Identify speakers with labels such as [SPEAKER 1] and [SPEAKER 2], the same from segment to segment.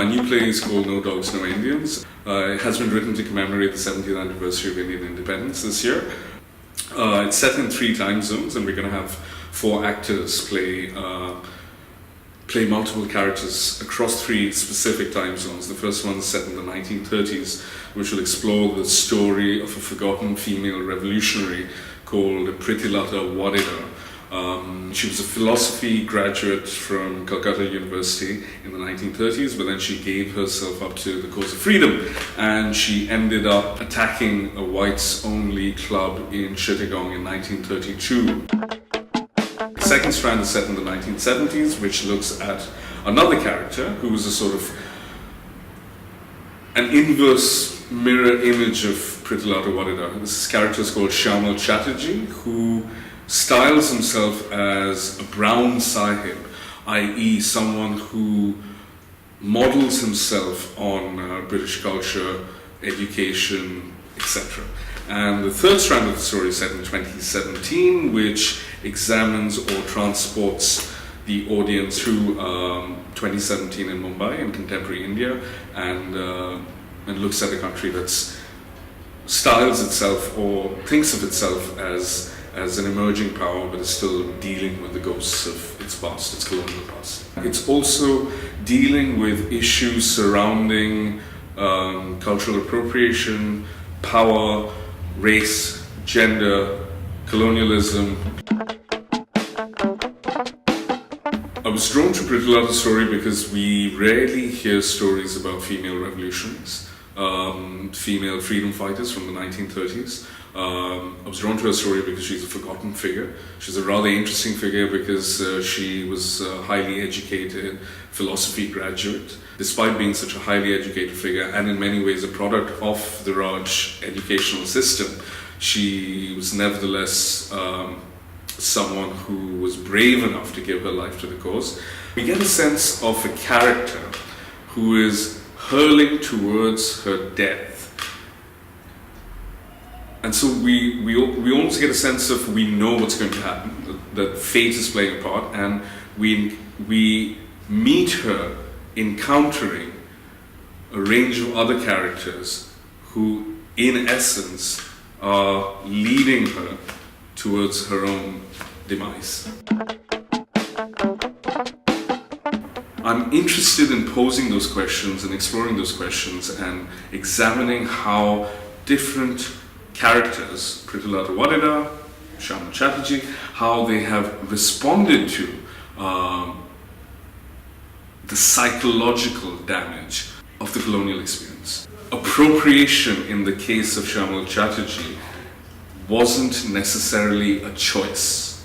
[SPEAKER 1] new play is called No Dogs, No Indians. It has been written to commemorate the 70th anniversary of Indian independence this year. It's set in 3 time zones, and we're going to have 4 actors play multiple characters across 3 specific time zones. The first one is set in the 1930s, which will explore the story of a forgotten female revolutionary called Pritilata Waddedar. She was a philosophy graduate from Kolkata University in the 1930s, but then she gave herself up to the cause of freedom, and she ended up attacking a whites-only club in Chittagong in 1932. The second strand is set in the 1970s, which looks at another character who was a sort of an inverse mirror image of Pritilata Waddedar. This character is called Shyamal Chatterjee, who styles himself as a brown sahib, i.e. someone who models himself on British culture, education, etc. And the third strand of the story is set in 2017, which examines or transports the audience through 2017 in Mumbai in contemporary India, and looks at a country that styles itself or thinks of itself as an emerging power, but is still dealing with the ghosts of its past, its colonial past. It's also dealing with issues surrounding cultural appropriation, power, race, gender, colonialism. I was drawn to Pritilata's story because we rarely hear stories about female revolutionaries, female freedom fighters from the 1930s. I was drawn to her story because she's a forgotten figure. She's a rather interesting figure because she was a highly educated philosophy graduate. Despite being such a highly educated figure and in many ways a product of the Raj educational system, she was nevertheless someone who was brave enough to give her life to the cause. We get a sense of a character who is hurling towards her death. And so we almost get a sense of we know what's going to happen, that fate is playing a part, and we meet her encountering a range of other characters who, in essence, are leading her towards her own demise. I'm interested in posing those questions and exploring those questions and examining how different characters, Pritilata Waddedar, Shyamal Chatterjee, how they have responded to the psychological damage of the colonial experience. Appropriation in the case of Shyamal Chatterjee wasn't necessarily a choice.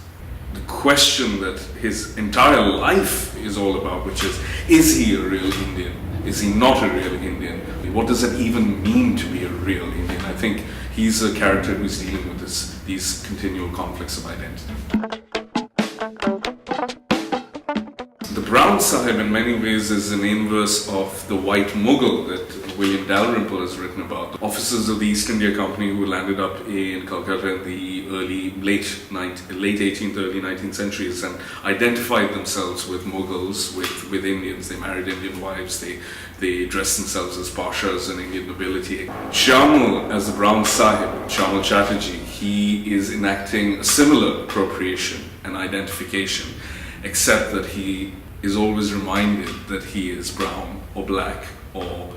[SPEAKER 1] The question that his entire life is all about, which is he a real Indian? Is he not a real Indian? What does it even mean to be a real Indian? I think he's a character who's dealing with these continual conflicts of identity. The brown sahib in many ways is an inverse of the white Mughal that William Dalrymple has written about. Officers of the East India Company who landed up in Kolkata in the late 18th, early 19th centuries and identified themselves with Mughals, with Indians. They married Indian wives, they dressed themselves as pashas and Indian nobility. Shyamal, as the brown sahib, Shyamal Chatterjee, he is enacting a similar appropriation and identification, except that he is always reminded that he is brown or black or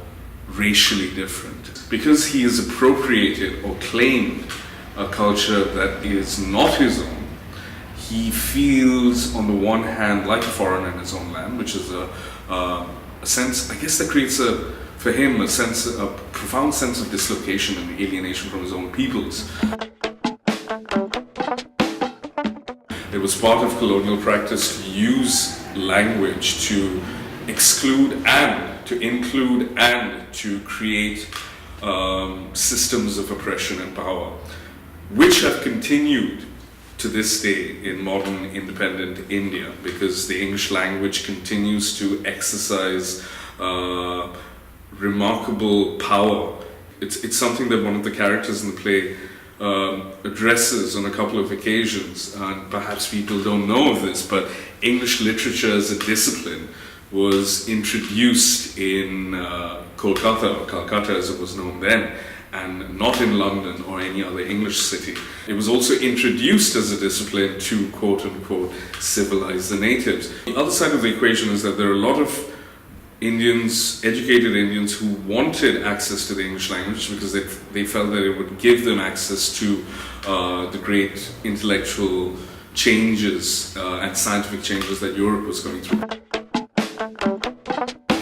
[SPEAKER 1] racially different. Because he has appropriated or claimed a culture that is not his own, he feels on the one hand like a foreigner in his own land, which is a sense, I guess, that creates for him a profound sense of dislocation and alienation from his own peoples. It was part of colonial practice to use language to exclude and to include and to create systems of oppression and power, which have continued to this day in modern independent India, because the English language continues to exercise remarkable power. It's something that one of the characters in the play addresses on a couple of occasions, and perhaps people don't know of this, but English literature as a discipline was introduced in Kolkata, or Calcutta as it was known then, and not in London or any other English city. It was also introduced as a discipline to quote-unquote civilize the natives. The other side of the equation is that there are a lot of Indians, educated Indians, who wanted access to the English language because they felt that it would give them access to the great intellectual changes and scientific changes that Europe was going through.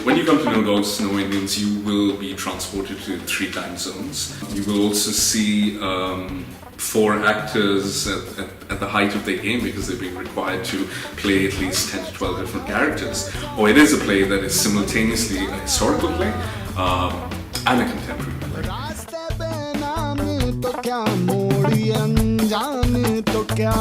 [SPEAKER 1] When you come to Know Dogs, Know Indians, you will be transported to 3 time zones. You will also see 4 actors at the height of their game because they're being required to play at least 10 to 12 different characters. Or it is a play that is simultaneously a historical play and a contemporary play.
[SPEAKER 2] रास्ते बेनामी तो क्या मोड़ी अनजानी तो क्या